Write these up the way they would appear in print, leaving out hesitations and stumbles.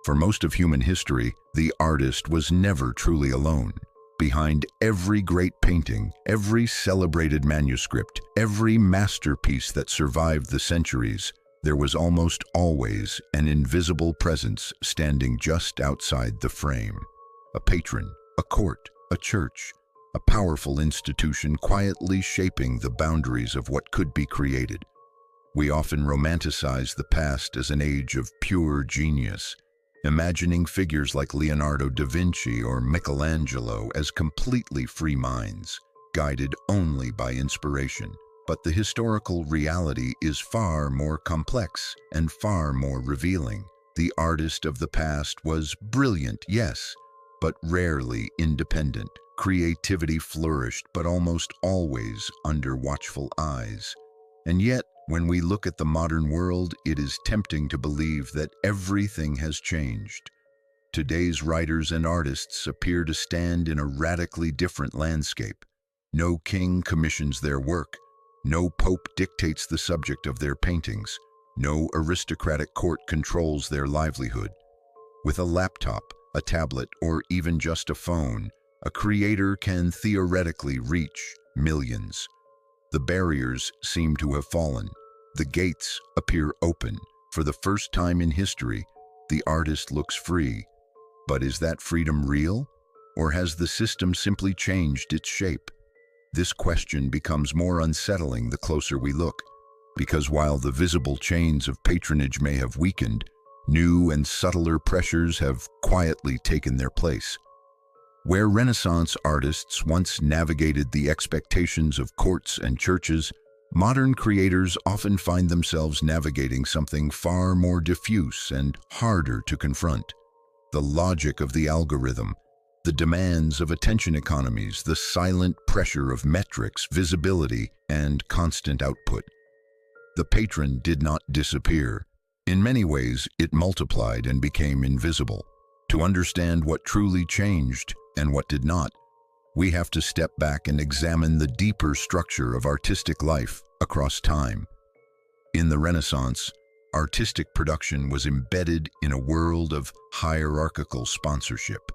For most of human history, the artist was never truly alone. Behind every great painting, every celebrated manuscript, every masterpiece that survived the centuries, there was almost always an invisible presence standing just outside the frame. A patron, a court, a church, a powerful institution quietly shaping the boundaries of what could be created. We often romanticize the past as an age of pure genius, imagining figures like Leonardo da Vinci or Michelangelo as completely free minds, guided only by inspiration. But the historical reality is far more complex and far more revealing. The artist of the past was brilliant, yes, but rarely independent. Creativity flourished, but almost always under watchful eyes. And yet, when we look at the modern world, it is tempting to believe that everything has changed. Today's writers and artists appear to stand in a radically different landscape. No king commissions their work. No pope dictates the subject of their paintings. No aristocratic court controls their livelihood. With a laptop, a tablet, or even just a phone, a creator can theoretically reach millions. The barriers seem to have fallen. The gates appear open. For the first time in history, the artist looks free. But is that freedom real? Or has the system simply changed its shape? This question becomes more unsettling the closer we look, because while the visible chains of patronage may have weakened, new and subtler pressures have quietly taken their place. Where Renaissance artists once navigated the expectations of courts and churches, modern creators often find themselves navigating something far more diffuse and harder to confront. The logic of the algorithm, the demands of attention economies, the silent pressure of metrics, visibility, and constant output. The patron did not disappear. In many ways, it multiplied and became invisible. To understand what truly changed and what did not, we have to step back and examine the deeper structure of artistic life across time. In the Renaissance, artistic production was embedded in a world of hierarchical sponsorship.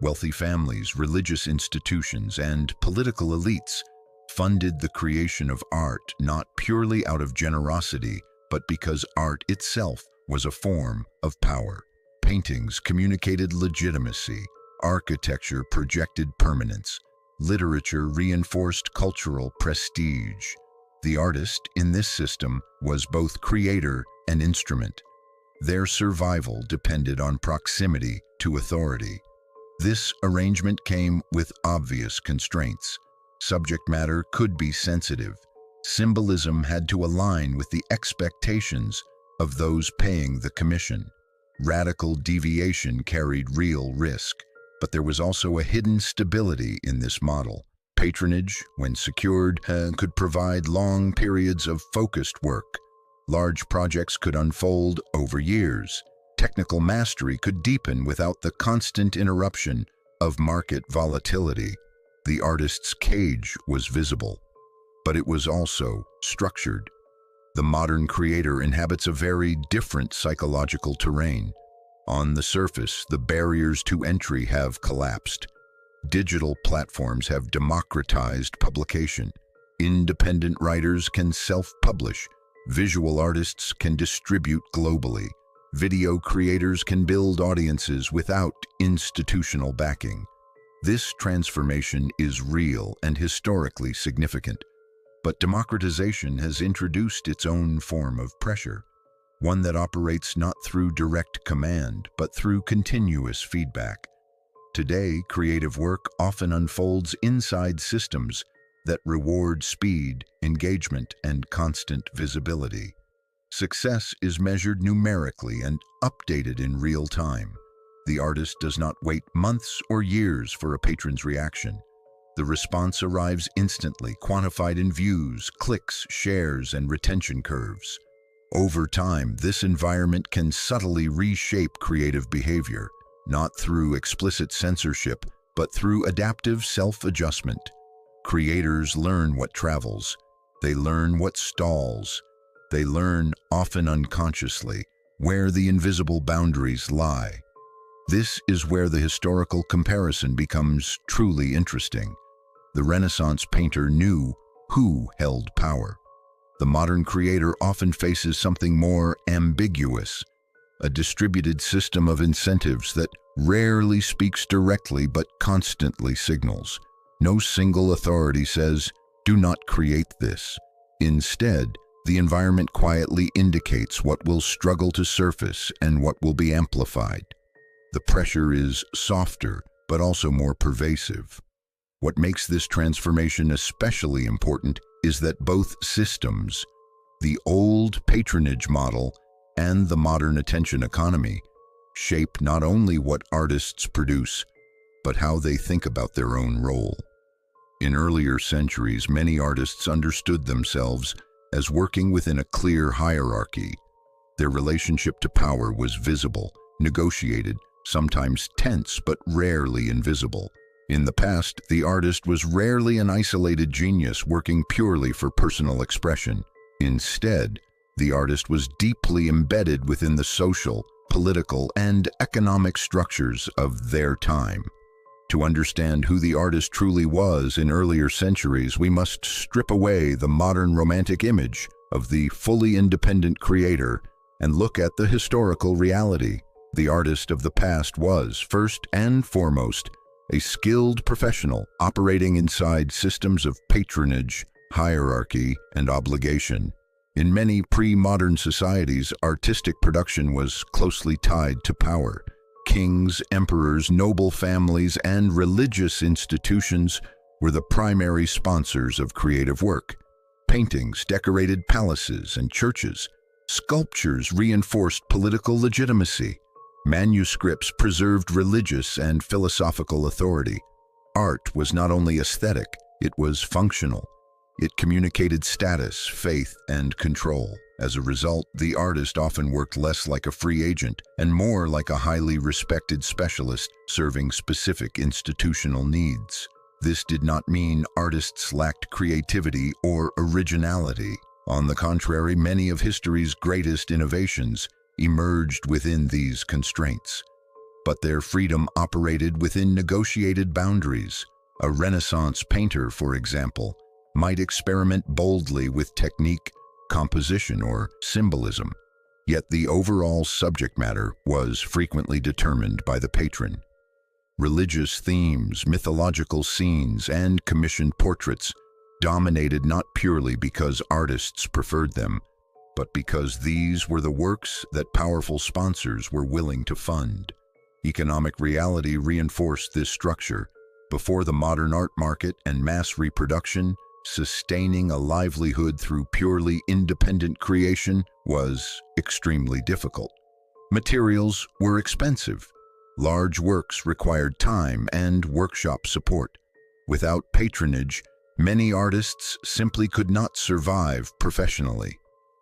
Wealthy families, religious institutions, and political elites funded the creation of art not purely out of generosity, but because art itself was a form of power. Paintings communicated legitimacy, architecture projected permanence, literature reinforced cultural prestige. The artist in this system was both creator and instrument. Their survival depended on proximity to authority. This arrangement came with obvious constraints. Subject matter could be sensitive. Symbolism had to align with the expectations of those paying the commission. Radical deviation carried real risk, but there was also a hidden stability in this model. Patronage, when secured, could provide long periods of focused work. Large projects could unfold over years. Technical mastery could deepen without the constant interruption of market volatility. The artist's cage was visible, but it was also structured. The modern creator inhabits a very different psychological terrain. On the surface, the barriers to entry have collapsed. Digital platforms have democratized publication. Independent writers can self-publish. Visual artists can distribute globally. Video creators can build audiences without institutional backing. This transformation is real and historically significant. But democratization has introduced its own form of pressure, one that operates not through direct command, but through continuous feedback. Today, creative work often unfolds inside systems that reward speed, engagement, and constant visibility. Success is measured numerically and updated in real time. The artist does not wait months or years for a patron's reaction. The response arrives instantly, quantified in views, clicks, shares, and retention curves. Over time, this environment can subtly reshape creative behavior, not through explicit censorship, but through adaptive self-adjustment. Creators learn what travels. They learn what stalls. They learn, often unconsciously, where the invisible boundaries lie. This is where the historical comparison becomes truly interesting. The Renaissance painter knew who held power. The modern creator often faces something more ambiguous, a distributed system of incentives that rarely speaks directly but constantly signals. No single authority says, "Do not create this." Instead, the environment quietly indicates what will struggle to surface and what will be amplified. The pressure is softer, but also more pervasive. What makes this transformation especially important is that both systems, the old patronage model and the modern attention economy, shape not only what artists produce, but how they think about their own role. In earlier centuries, many artists understood themselves as working within a clear hierarchy. Their relationship to power was visible, negotiated, sometimes tense, but rarely invisible. In the past, the artist was rarely an isolated genius working purely for personal expression. Instead, the artist was deeply embedded within the social, political, and economic structures of their time. To understand who the artist truly was in earlier centuries, we must strip away the modern romantic image of the fully independent creator and look at the historical reality. The artist of the past was, first and foremost, a skilled professional operating inside systems of patronage, hierarchy, and obligation. In many pre-modern societies, artistic production was closely tied to power. Kings, emperors, noble families, and religious institutions were the primary sponsors of creative work. Paintings decorated palaces and churches. Sculptures reinforced political legitimacy. Manuscripts preserved religious and philosophical authority. Art was not only aesthetic, it was functional. It communicated status, faith, and control. As a result, the artist often worked less like a free agent and more like a highly respected specialist serving specific institutional needs. This did not mean artists lacked creativity or originality. On the contrary, many of history's greatest innovations emerged within these constraints. But their freedom operated within negotiated boundaries. A Renaissance painter, for example, might experiment boldly with technique, composition, or symbolism, yet the overall subject matter was frequently determined by the patron. Religious themes, mythological scenes, and commissioned portraits dominated not purely because artists preferred them, but because these were the works that powerful sponsors were willing to fund. Economic reality reinforced this structure. Before the modern art market and mass reproduction, sustaining a livelihood through purely independent creation was extremely difficult. Materials were expensive. Large works required time and workshop support. Without patronage, many artists simply could not survive professionally.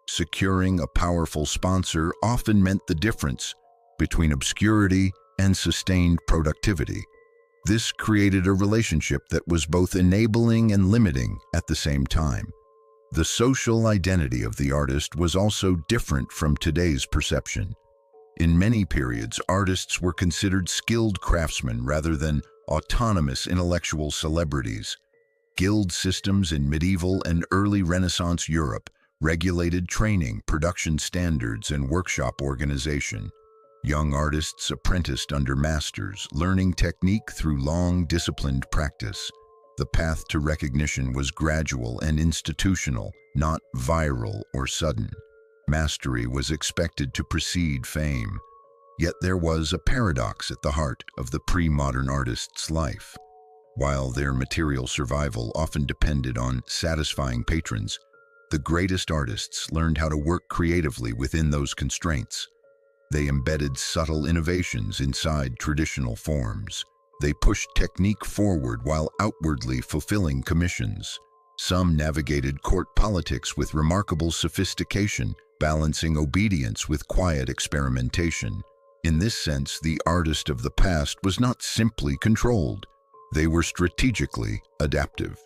Securing a powerful sponsor often meant the difference between obscurity and sustained productivity. This created a relationship that was both enabling and limiting at the same time. The social identity of the artist was also different from today's perception. In many periods, artists were considered skilled craftsmen rather than autonomous intellectual celebrities. Guild systems in medieval and early Renaissance Europe regulated training, production standards, and workshop organization. Young artists apprenticed under masters, learning technique through long, disciplined practice. The path to recognition was gradual and institutional, not viral or sudden. Mastery was expected to precede fame. Yet there was a paradox at the heart of the pre-modern artist's life. While their material survival often depended on satisfying patrons, the greatest artists learned how to work creatively within those constraints. They embedded subtle innovations inside traditional forms. They pushed technique forward while outwardly fulfilling commissions. Some navigated court politics with remarkable sophistication, balancing obedience with quiet experimentation. In this sense, the artist of the past was not simply controlled. They were strategically adaptive.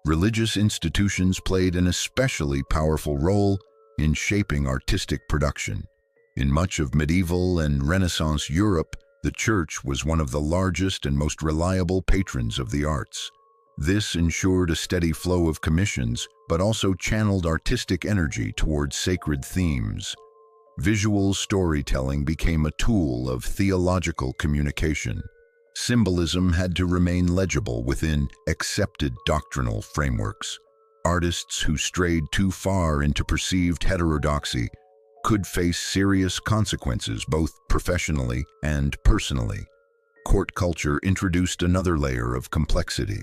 Religious institutions played an especially powerful role in shaping artistic production. In much of medieval and Renaissance Europe, The church was one of the largest and most reliable patrons of the arts. This ensured a steady flow of commissions, but also channeled artistic energy towards sacred themes. Visual storytelling became a tool of theological communication. Symbolism had to remain legible within accepted doctrinal frameworks. Artists who strayed too far into perceived heterodoxy could face serious consequences both professionally and personally. Court culture introduced another layer of complexity.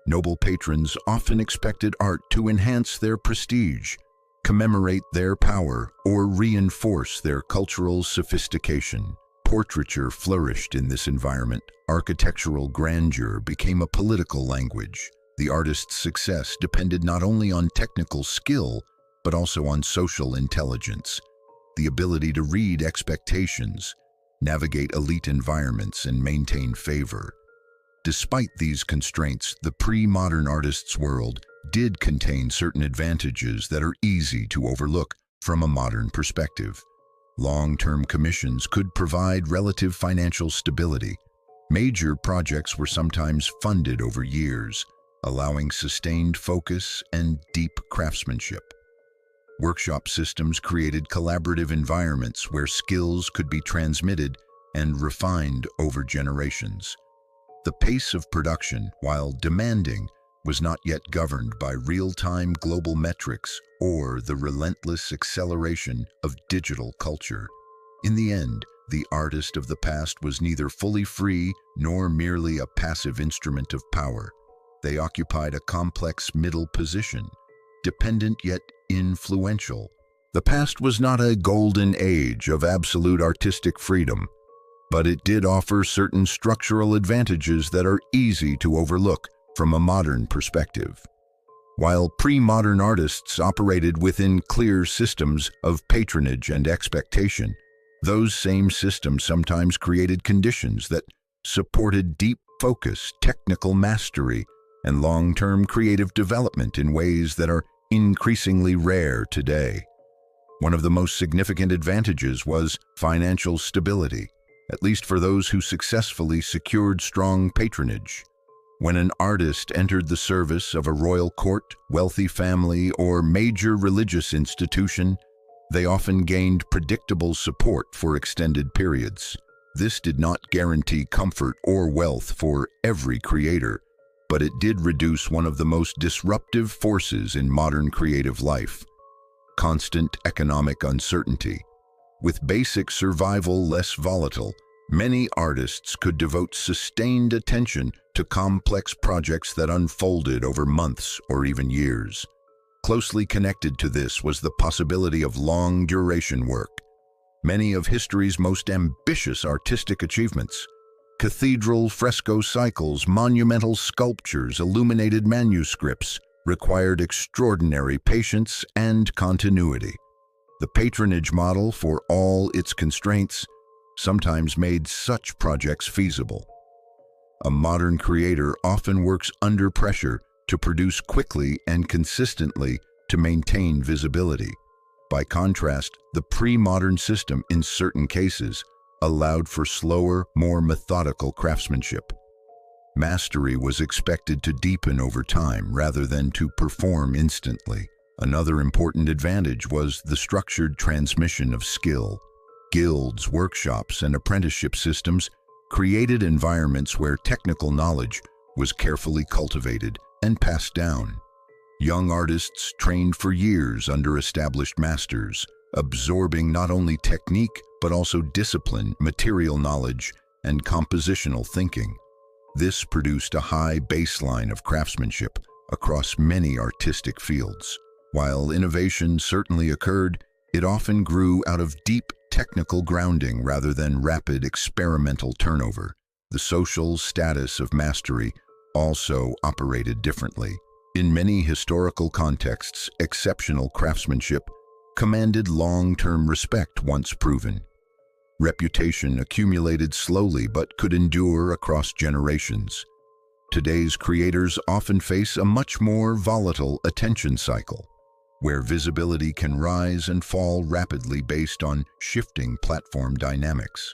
Noble patrons often expected art to enhance their prestige, commemorate their power, or reinforce their cultural sophistication. Portraiture flourished in this environment. Architectural grandeur became a political language. The artist's success depended not only on technical skill, but also on social intelligence, the ability to read expectations, navigate elite environments, and maintain favor. Despite these constraints, the pre-modern artist's world did contain certain advantages that are easy to overlook from a modern perspective. Long-term commissions could provide relative financial stability. Major projects were sometimes funded over years, allowing sustained focus and deep craftsmanship. Workshop systems created collaborative environments where skills could be transmitted and refined over generations. The pace of production, while demanding, was not yet governed by real-time global metrics or the relentless acceleration of digital culture. In the end, the artist of the past was neither fully free nor merely a passive instrument of power. They occupied a complex middle position, dependent yet influential. The past was not a golden age of absolute artistic freedom, but it did offer certain structural advantages that are easy to overlook from a modern perspective. While pre-modern artists operated within clear systems of patronage and expectation, those same systems sometimes created conditions that supported deep focus, technical mastery, and long-term creative development in ways that are increasingly rare today. One of the most significant advantages was financial stability, at least for those who successfully secured strong patronage. When an artist entered the service of a royal court, wealthy family, or major religious institution, they often gained predictable support for extended periods. This did not guarantee comfort or wealth for every creator, but it did reduce one of the most disruptive forces in modern creative life: constant economic uncertainty. With basic survival less volatile, many artists could devote sustained attention to complex projects that unfolded over months or even years. Closely connected to this was the possibility of long-duration work. Many of history's most ambitious artistic achievements, cathedral fresco cycles, monumental sculptures, illuminated manuscripts, required extraordinary patience and continuity. The patronage model, for all its constraints, sometimes made such projects feasible. A modern creator often works under pressure to produce quickly and consistently to maintain visibility. By contrast, the pre-modern system, in certain cases, allowed for slower, more methodical craftsmanship. Mastery was expected to deepen over time rather than to perform instantly. Another important advantage was the structured transmission of skill. Guilds, workshops, and apprenticeship systems created environments where technical knowledge was carefully cultivated and passed down. Young artists trained for years under established masters, absorbing not only technique but also discipline, material knowledge, and compositional thinking. This produced a high baseline of craftsmanship across many artistic fields. While innovation certainly occurred, it often grew out of deep technical grounding rather than rapid experimental turnover. The social status of mastery also operated differently. In many historical contexts, exceptional craftsmanship commanded long-term respect once proven. Reputation accumulated slowly but could endure across generations. Today's creators often face a much more volatile attention cycle, where visibility can rise and fall rapidly based on shifting platform dynamics.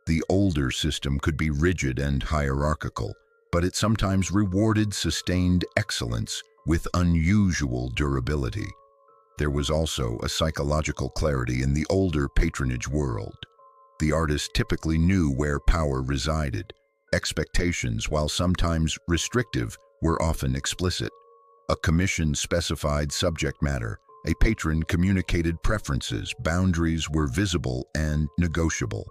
The older system could be rigid and hierarchical, but it sometimes rewarded sustained excellence with unusual durability. There was also a psychological clarity in the older patronage world. The artist typically knew where power resided. Expectations, while sometimes restrictive, were often explicit. A commission specified subject matter. A patron communicated preferences. Boundaries were visible and negotiable.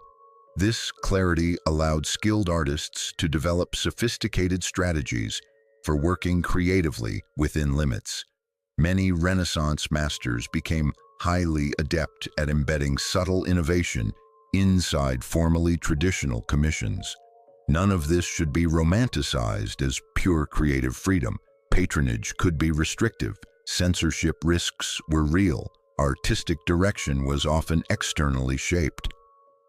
This clarity allowed skilled artists to develop sophisticated strategies for working creatively within limits. Many Renaissance masters became highly adept at embedding subtle innovation inside formally traditional commissions. None of this should be romanticized as pure creative freedom. Patronage could be restrictive. Censorship risks were real. Artistic direction was often externally shaped.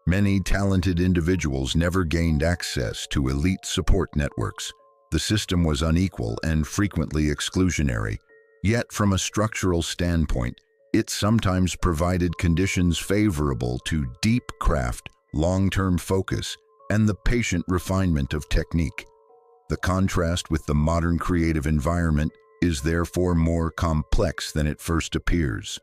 Many talented individuals never gained access to elite support networks. The system was unequal and frequently exclusionary. Yet, from a structural standpoint, it sometimes provided conditions favorable to deep craft, long-term focus, and the patient refinement of technique. The contrast with the modern creative environment is therefore more complex than it first appears.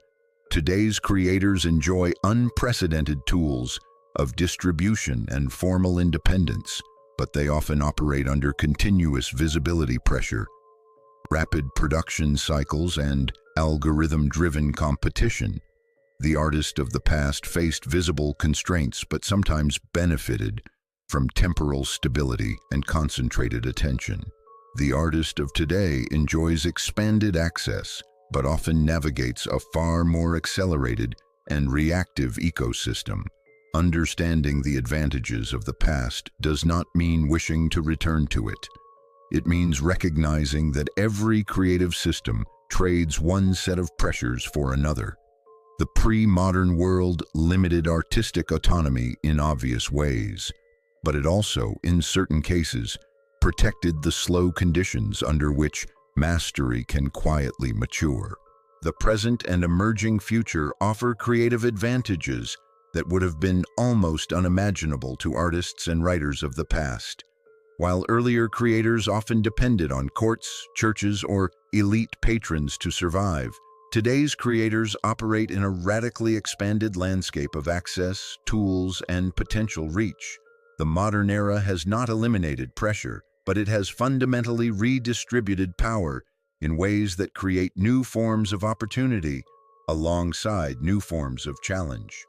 Today's creators enjoy unprecedented tools of distribution and formal independence, but they often operate under continuous visibility pressure, rapid production cycles, and algorithm-driven competition. The artist of the past faced visible constraints but sometimes benefited from temporal stability and concentrated attention. The artist of today enjoys expanded access but often navigates a far more accelerated and reactive ecosystem. Understanding the advantages of the past does not mean wishing to return to it. It means recognizing that every creative system trades one set of pressures for another. The pre-modern world limited artistic autonomy in obvious ways, but it also, in certain cases, protected the slow conditions under which mastery can quietly mature. The present and emerging future offer creative advantages that would have been almost unimaginable to artists and writers of the past. While earlier creators often depended on courts, churches, or elite patrons to survive, today's creators operate in a radically expanded landscape of access, tools, and potential reach. The modern era has not eliminated pressure, but it has fundamentally redistributed power in ways that create new forms of opportunity alongside new forms of challenge.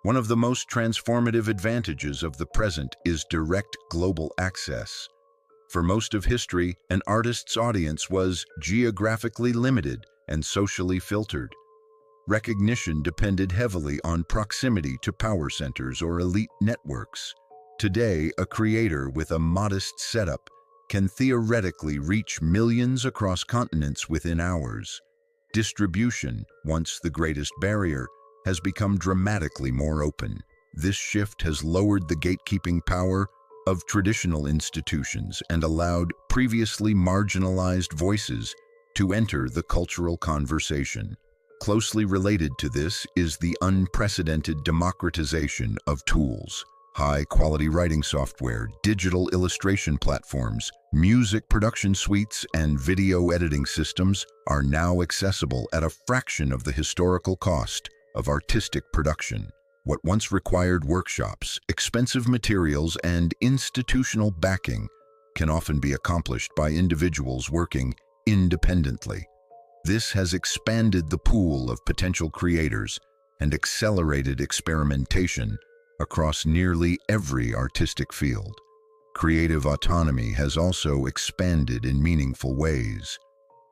One of the most transformative advantages of the present is direct global access. For most of history, an artist's audience was geographically limited and socially filtered. Recognition depended heavily on proximity to power centers or elite networks. Today, a creator with a modest setup can theoretically reach millions across continents within hours. Distribution, once the greatest barrier, has become dramatically more open. This shift has lowered the gatekeeping power of traditional institutions and allowed previously marginalized voices to enter the cultural conversation. Closely related to this is the unprecedented democratization of tools. High-quality writing software, digital illustration platforms, music production suites, and video editing systems are now accessible at a fraction of the historical cost of artistic production. What once required workshops, expensive materials, and institutional backing can often be accomplished by individuals working independently. This has expanded the pool of potential creators and accelerated experimentation across nearly every artistic field. Creative autonomy has also expanded in meaningful ways.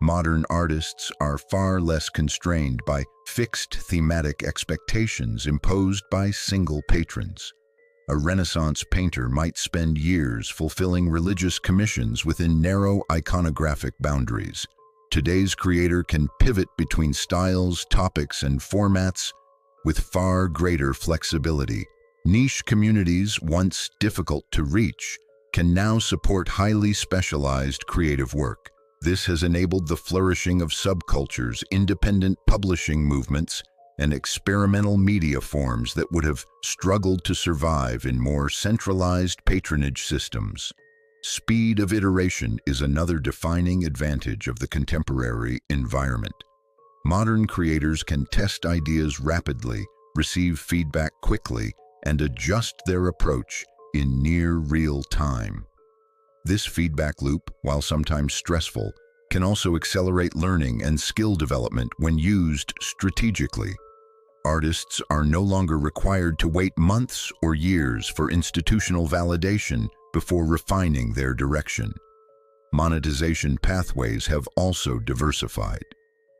Modern artists are far less constrained by fixed thematic expectations imposed by single patrons. A Renaissance painter might spend years fulfilling religious commissions within narrow iconographic boundaries. Today's creator can pivot between styles, topics, and formats with far greater flexibility. Niche communities, once difficult to reach, can now support highly specialized creative work. This has enabled the flourishing of subcultures, independent publishing movements, and experimental media forms that would have struggled to survive in more centralized patronage systems. Speed of iteration is another defining advantage of the contemporary environment. Modern creators can test ideas rapidly, receive feedback quickly, and adjust their approach in near real time. This feedback loop, while sometimes stressful, can also accelerate learning and skill development when used strategically. Artists are no longer required to wait months or years for institutional validation before refining their direction. Monetization pathways have also diversified.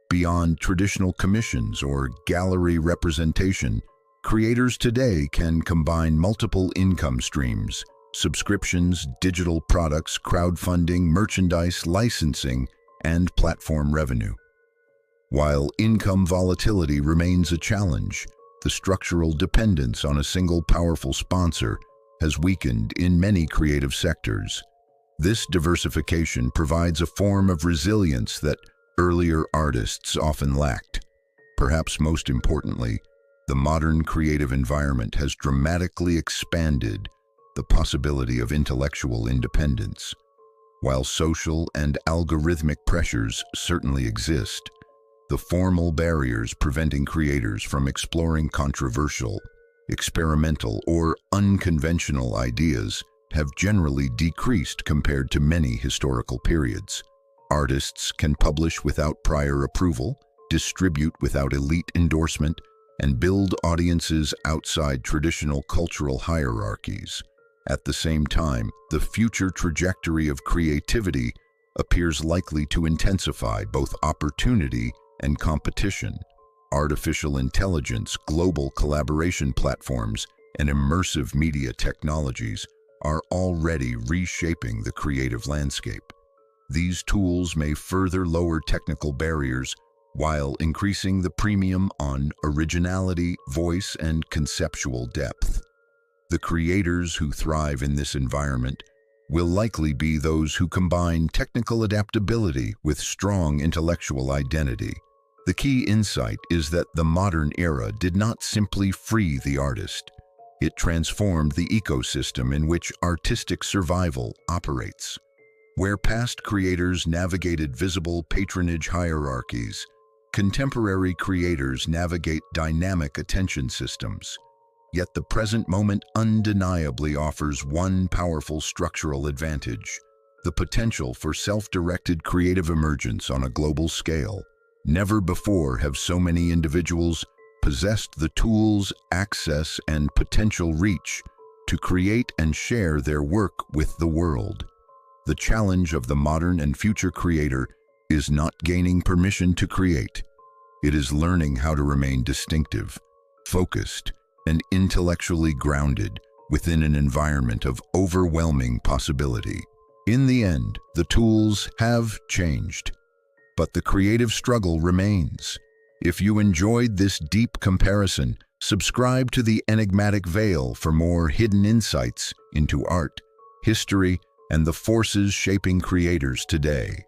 Beyond traditional commissions or gallery representation, creators today can combine multiple income streams: subscriptions, digital products, crowdfunding, merchandise, licensing, and platform revenue. While income volatility remains a challenge, the structural dependence on a single powerful sponsor has weakened in many creative sectors. This diversification provides a form of resilience that earlier artists often lacked. Perhaps most importantly, the modern creative environment has dramatically expanded the possibility of intellectual independence. While social and algorithmic pressures certainly exist, the formal barriers preventing creators from exploring controversial, experimental, or unconventional ideas have generally decreased compared to many historical periods. Artists can publish without prior approval, distribute without elite endorsement, and build audiences outside traditional cultural hierarchies. At the same time, the future trajectory of creativity appears likely to intensify both opportunity and competition. Artificial intelligence, global collaboration platforms, and immersive media technologies are already reshaping the creative landscape. These tools may further lower technical barriers while increasing the premium on originality, voice, and conceptual depth. The creators who thrive in this environment will likely be those who combine technical adaptability with strong intellectual identity. The key insight is that the modern era did not simply free the artist. It transformed the ecosystem in which artistic survival operates. Where past creators navigated visible patronage hierarchies, contemporary creators navigate dynamic attention systems. Yet the present moment undeniably offers one powerful structural advantage: the potential for self-directed creative emergence on a global scale. Never before have so many individuals possessed the tools, access, and potential reach to create and share their work with the world. The challenge of the modern and future creator is not gaining permission to create. It is learning how to remain distinctive, focused, and intellectually grounded within an environment of overwhelming possibility. In the end, the tools have changed, but the creative struggle remains. If you enjoyed this deep comparison, subscribe to the Enigmatic Veil for more hidden insights into art, history, and the forces shaping creators today.